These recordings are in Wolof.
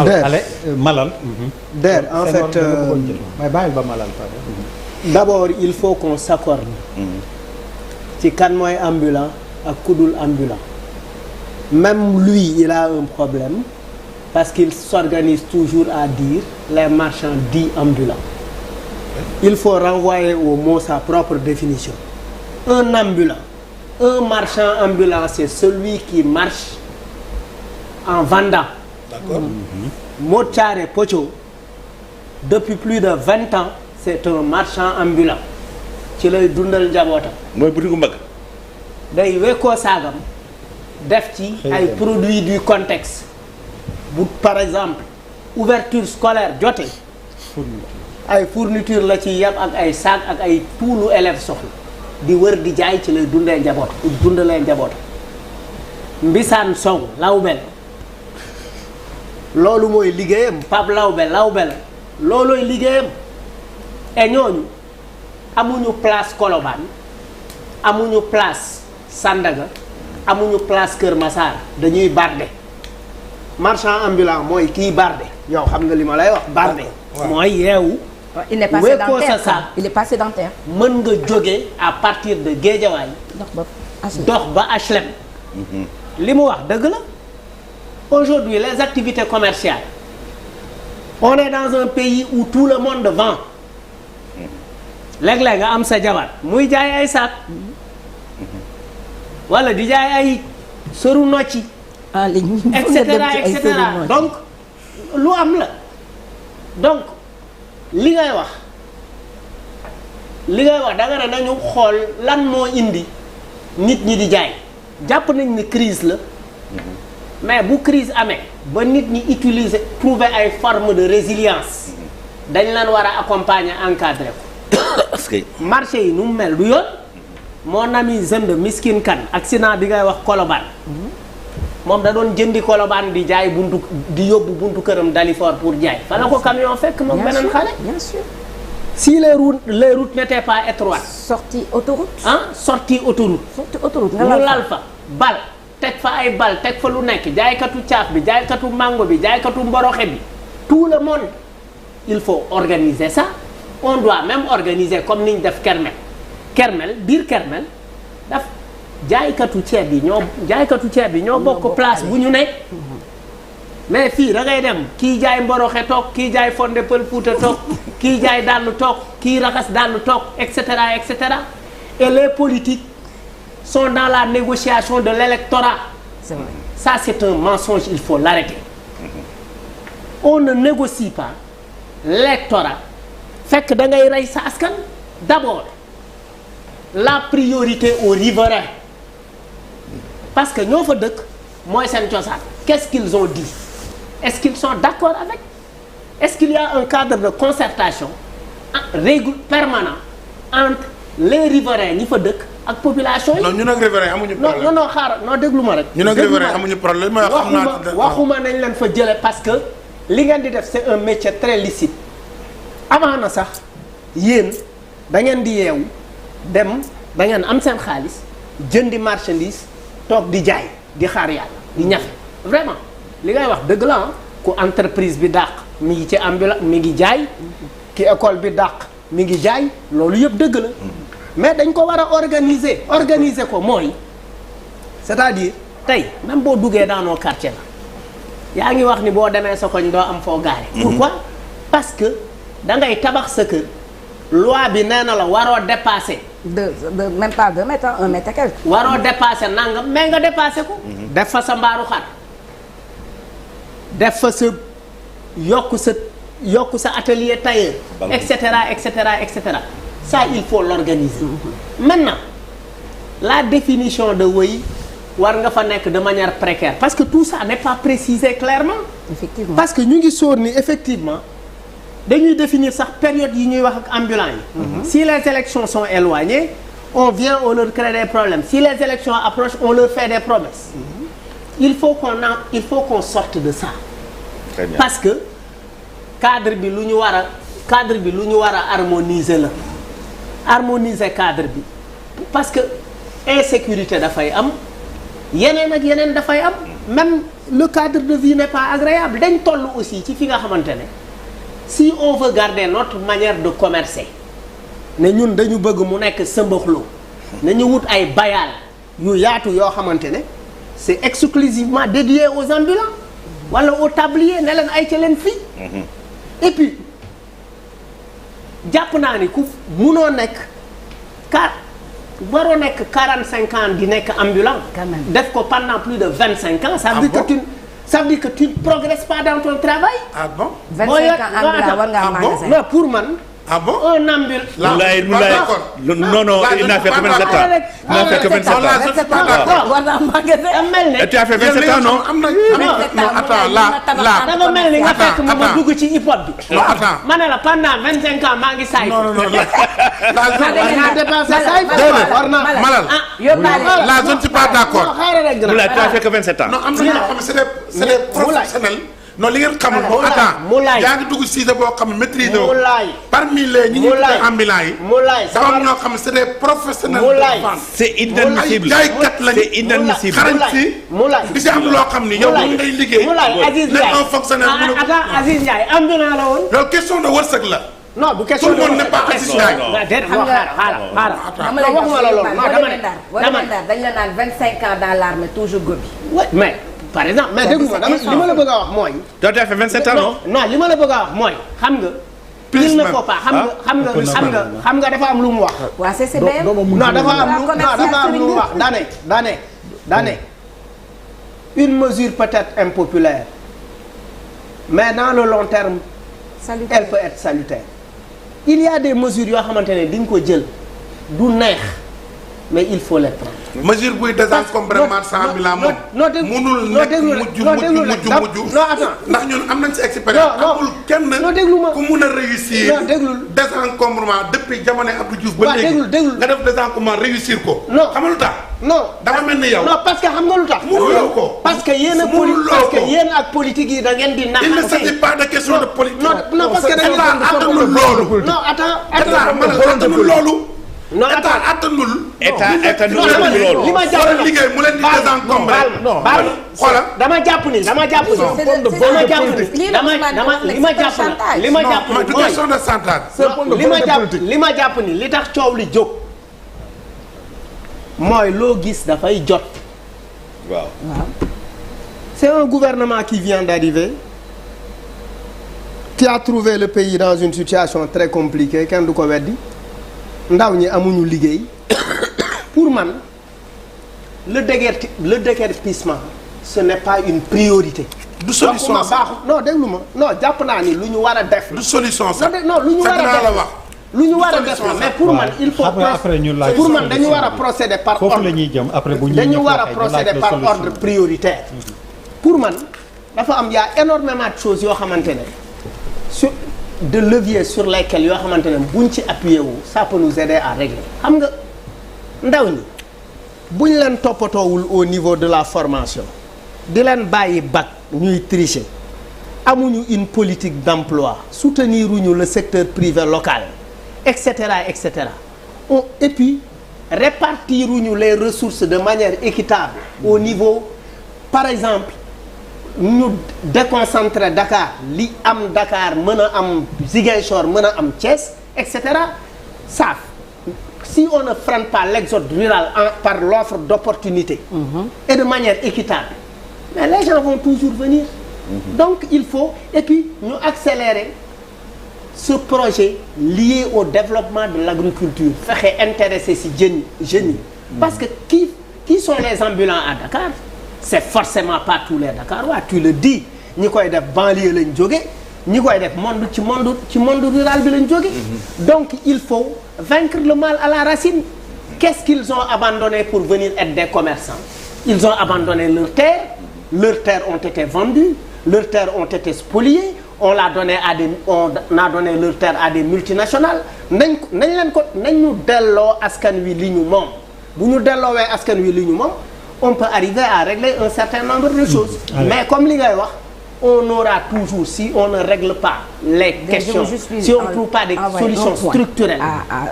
allez Malal. Der en fait d'abord il faut qu'on s'accorde ci kan mooy ambulant ak kudul ambulant. Même lui il a un problème parce qu'il s'organise toujours à dire les marchands dits ambulants. Il faut renvoyer au mot sa propre définition. Un ambulant, un marchand ambulant, c'est celui qui marche en vendant. D'accord. Mochare Pocho, depuis plus de 20 ans, c'est un marchand ambulant. ci lay dundal njabootam. mooy butigu mbagg. day wekkoo saagam def ci ay produits du contexte bu par exemple ouverture scolaire jote ay fourniture la ci yab ak ay sac ak ay tuulu élèves soxla di wër di jaay ci lay dundee njaboot dundalee njaboot mbisaan sow lawbel loolu mooy liggéeyam Pape lawbel la loolooy liggéeyam et ñooñu amuñu place Colobane amuñu place Sandaga amuñu place Kër Massar dañuy barde marchand ambulant mooy kii barde yow xam nga li ma lay wax barde mooy yeewu il n'est pas sédentaire. Il est pas sédentaire. mën nga jóge à partir de Guédiawaye dox ba HLM li mu wax dëgg la aujourd'hui les activités commerciales on est dans un pays où tout le monde vend léeg-léeg nga am sa jabar muy jaay ay saak wala di jaay ay sëru nocci et cetera donc lu am la donc li ngay wax da nga ne nañu xool lan moo indi nit ñi di jaay jàpp nañ ni crise la mais bu crise amee ba nit ñi utiliser trouver ay formes de résilience dañ leen war a accompagner encadrer ko parce que marché yi nu mu mel du yoon mon ami Zende Miskin Kan accident bi ngay wax Colobane moom da doon jëndi Colobane di jaay buntu di yóbbu buntu këram Dalifort pour jaay fa la ko camion fekk moom beneen xale bien sûr si les routes n'étaient pas étroites sortie autoroute sortie autoroute nga mu lal fa bal teg fa ay bal teg fa lu nekk jaaykatu caaf bi jaaykatu mango bi jaaykatu mboroxe bi tout le monde il faut organiser ça on doit même organiser comme ni ñu def Kermel biir Kermel daf jaaykatu ceeb bi ñoo bokk place bu ñu nekk mais fii da ngay dem kii jaay mboroxe toog kii jaay fonde pël Fuuta toog kii jaay dàll toog kii raxas dàll toog et cetera et les politiques sont dans la négociation de l'électorat. C'est vrai. Ça c'est un mensonge, il faut l'arrêter. On ne négocie pas l'électorat fekk da ngay rey sa askan. D'abord la priorité aux riverains parce que ñoo fa dëkk mooy seen cosaan. Qu'est-ce qu'ils ont dit? Est-ce qu'ils sont d'accord avec? Est-ce qu'il y a un cadre de concertation permanent entre les riverains ñi fa dëkk ak population yi? non ñun ak riverains amuñu problème. non xaaral non déglu ma rek. ñun ak riverains amuñu problème mais xam naa waxuma nañ leen fa jële parce que li ngeen di def c'est un métier très licite. avant na sax yéen da ngeen di yeewu dem da ngeen am seen xaalis jëndi marchandise toog di jaay di xaar yàlla di ñafe vraiment li ngay wax dëgg la ku entreprise bi dàq mi ngi ci ambulant mi ngi jaay ki école bi dàq mi ngi jaay loolu yëpp dëgg la mais dañ ko war a organiser ko mooy c'est-à-dire tey même boo duggee dans nos quartiers la yaa ngi wax ni boo demee sa koñ doo am foo gaare. Pourquoi? Parce que da ngay tabax sa kër loi bi nee na la waroo dépasser. de même pas 2 mètres 1 mètre et quelque. waroo dépasser nangam mais nga dépasser ko. def fa sa mbaaru xar def fa sa yokk sa atelier tailleur. et cetera. Ça il faut l'organiser. Maintenant la définition de wëy war nga fa nekk de manière précaire parce que tout ça n'est pas précisé clairement. Effectivement. Parce que ñu ngi sóor ni effectivement dañuy définir sax période yi ñuy wax ak ambulants yi. Si les élections sont éloignées on vient on leur crée des problèmes. Si les élections approchent on leur fait des promesses. Il faut qu'on sorte de ça. Très bien. Parce que cadre bi lu ñu war a harmoniser la. Harmoniser cadre bi parce que insécurité dafay am yeneen ak yeneen dafay am même le cadre de vie n'est pas agréable dañ toll aussi ci fi nga xamante ne si on veut garder notre manière de commercer ne ñun dañu bëgg mu nekk sëmbaxloo nañu wut ay bayaal yu yaatu yoo xamante ne c'est exclusivement dédié aux ambulants wala aux tabliers ne leen ay ca leen fii et puis jàpp naa ni ku munoo nekk waroo nekk 45 ans di nekk ambulant def ko pendant plus de 25 ans ça veut dire que ça veut dire que tu ne progresses pas dans ton travail. Ah bon? 25 ans ambulant war nga am magasin. non pour man. Ah bon? Un ambulant. Non, il n'a fait que 27 ans. Il n'a fait que 27 ans. war na am magasin. am mel ne. Et tu as fait 27 ans non? non attends là. dafa mel ni nga fekk mu ma dugg ci hip hop bi. Non attends. ma ne la pendant 25 ans maa ngi saay. Non. war naa dépenser saay. war naa Malal. Là je ne suis pas d'accord. Moulay tu as fait que 27 ans. Non am na ñoo xam ne c'est des professionnels. Non li ngeen xamul moo attends yaa ngi dugg Cissé boo xam ne maîtrise woo parmi les ñi ñu tuddee ambulants yi dafa am ñoo xam ne c'est des professionnels de vente c'est inadmissible ay jaaykat lañu c'est inadmissible xarañ si di si am loo xam ni yow moom ngay liggéey nekk un fonctionnaire mu attends Aziz Ndiaye ambulant la woon loolu question de wërsëg la non du question tout le monde n'est pas Aziz Ndiaye xaaral waxuma la loolu non dama dañ la naan 25 ans dans l'armée toujours gobi mais par exemple mais dégg nga li ma la bëgg a wax mooy. toi tu as fait 27 ans non. non li ma la bëgg a wax mooy xam nga. il ne faut pas xam nga dafa am lu mu wax. waa CCBM. non dafa am lu mu wax daane une mesure peut-être impopulaire mais dans le long terme. salutaire elle peut être salutaire. il y a des mesures yoo xamante ne di nga ko jël du neex mais il faut les prendre. mesure buy désencombrement marchand ambulant moom. munul nekk mujj non attends ndax ñun am nañ ci expérience. amul kenn ku mun a réussir. désencombrement depuis jamono Abdou Diouf ba léegi nga def désencombrement réussir ko. non xam nga lu tax. non dafa mel ni yow. non parce que xam nga lu tax. mënuloo ko parce que yéen ak politique yi da ngeen di naxante. il ne s'agit pas de question de politique. non parce que da ngeen état attanul loolu. non attends attanul loolu. non état attanul. état loolu. li ma jàpp liggéey mu leen di désencombré. xoolal dama jàpp ni li ma jàpp ni li tax coow li jóg mooy loo gis dafay jot. waaw. C'est un gouvernement qui vient d'arriver qui a trouvé le pays dans une situation très compliquée kenn du ko weddi ndaw ñi amuñu liggéey pour man le déguerpissement ce n'est pas une priorité. du solution sax non déglu ma non jàpp naa ni lu ñu war a def. du solution sax non lu ñu war a def lu ñu war a def mais pour man il faut pour man dañu war a procéder par ordre. foofu la ñuy jëm après bu ñu dañu war a procéder par ordre prioritaire. pour man dafa am y a énormément de choses yoo xamante ne sur de leviers sur lesquels yoo xamante ne buñ ci appuyer wu ça peut nous aider à régler xam nga ndaw ñi buñ leen toppatoowul au niveau de la formation di leen bàyyi bac ñuy tricher amuñu une politique d'emploi souteniruñu le secteur privé local et cetera et puis répartiruñu les ressources de manière équitable au niveau par exemple ñu déconcentrer Dakar li am Dakar mën a am Ziguinchor mën a am Thiès et cetera ça si on ne freine pas l'exode rural par l'offre d'opportunités et de manière équitable mais les gens vont toujours venir donc il faut et puis ñu accélérer ce projet lié au développement de l'agriculture fexe intéresser ci jeunes yi parce que qui sont les ambulants à Dakar c'est forcément pas tous les Dakarois tu le dis ñi koy def banlieue lañ jóge ñi koy def ci monde rural bi lañ jóge donc il faut vaincre le mal à la racine qu'est-ce qu'ils ont abandonné pour venir être des commerçants ils ont abandonné leurs terres ont été vendues leurs terres ont été spoliées on a donné leurs terres à des multinationales nañ ñu delloo askan wi li ñu moom bu ñu delloowee askan wi li ñu moom on peut arriver à régler un certain nombre de choses. Mais comme li ngay wax on aura toujours si on ne règle pas les questions si on ne trouve pas des solutions structurelles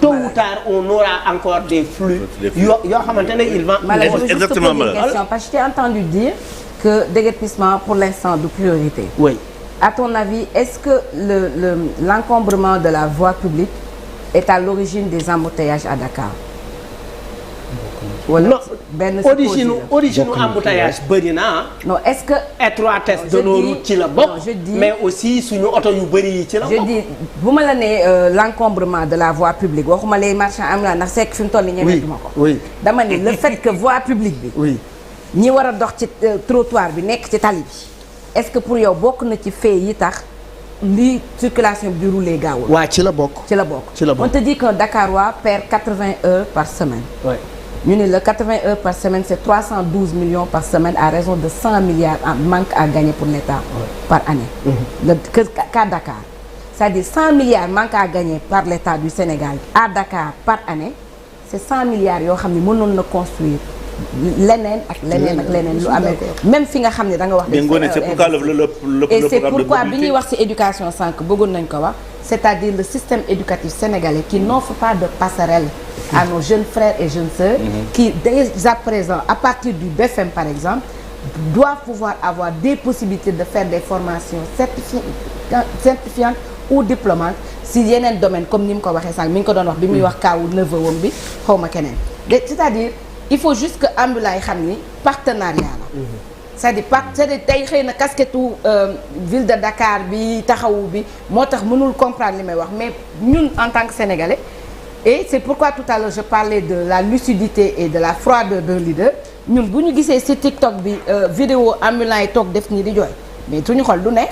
tôt ou tard on aura encore des flux yoo xamante ne il va exactement une question parce que je t'ai entendu dire que déguerpissement pour l'instant de priorité. Oui. À ton avis, est-ce que l'encombrement de la voie publique est à l'origine des embouteillages à Dakar? Wala non benn origine embouteillage bëri na non est-ce que étroitesse de nos routes ci la bokk mais aussi suñu oto yu bëri yi ci la bokk. je dis bu ma la nee l'encombrement de la voie publique waxuma les marchands ambulants ndax sekk fi mu toll nii ñemeetuma ko. oui dama ne le fait que voie publique bi. oui ñi war a dox ci trottoir bi nekk ci tali bi est-ce que pour yow bokk na ci fee yi tax li circulation bi di rouler gaawul. waaw ci la bokk. ci la bokk ci la bokk on te dit qu'un Dakarois perd 80 heures par semaine. oui. ñu ne la 80 heures par semaine c'est 312 millions par semaine à raison de 100 milliards en manque à gagner pour l'État par année. Le cas Dakar c'est-à-dire 100 milliards manque à gagner par l'État du Sénégal à Dakar par année c'est 100 milliards yoo xam ne mënoon na construire leneen ak leneen ak leneen lu amee même fi nga xam ne da nga wax. c'est pourquoi et c'est pourquoi bi ñuy wax ci éducation sànq bëggoon nañ ko wax. c'est-à-dire le système éducatif sénégalais qui n'offre pas de passerelle à nos jeunes frères et jeunes sœurs qui dès à présent à partir du BFM par exemple doivent pouvoir avoir des possibilités de faire des formations certifiantes ou diplômantes si yeneen domaine comme ni mu ko waxee sànq mi ngi ko doon wax bi muy wax kaawu neveu wam bi xaw ma keneen c'est-à-dire il faut juste que ambulants yi xam ni partenariat la c'est-à-dire tey xëy na casquette ville de Dakar bi taxawu bi moo tax mënul comprendre li may wax mais ñun en tant que Sénégalais et c'est pourquoi tout à l'heure je parlais de la lucidité et de la froideur d'un leader ñun bu ñu gisee ci TikTok bi vidéo ambulant yi toog def ñi di jooy mais suñu xol du neex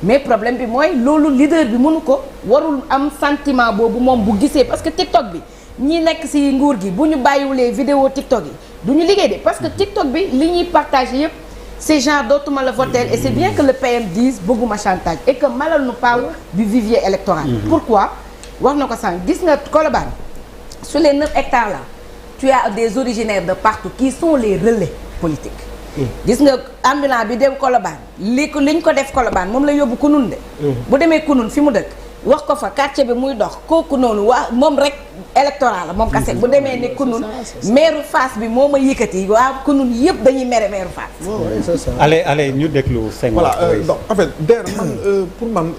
mais problème bi mooy loolu leader bi mënu ko warul am sentiment boobu moom bu gisee parce que TikTok bi ñi nekk ci nguur gi bu ñu bàyyiwulee vidéo TikTok yi du ñu liggéey de parce que TikTok bi li ñuy partager yëpp c'est genre dootuma la voter et c'est bien que le PM dise bëgguma chantage et que Malal nous parle du vivier électoral. Pourquoi wax na ko sànq gis nga Colobane sur les 9 hectares là tu as des originaires de partout qui sont les relais politiques. gis nga ambulant bi dem Colobane liñ ko def Colobane moom la yóbbu Kounoune de. bu demee Kounoune fi mu dëkk wax ko fa quartier bi muy dox kooku noonu waa moom rek électoral la moom kase bu demee ne Kounoune maire Fass bi moo ma yëkkati waa Kounoune yëpp dañuy mere maire Fass. allez ñu déglu Senghor. voilà donc en fait der man pour man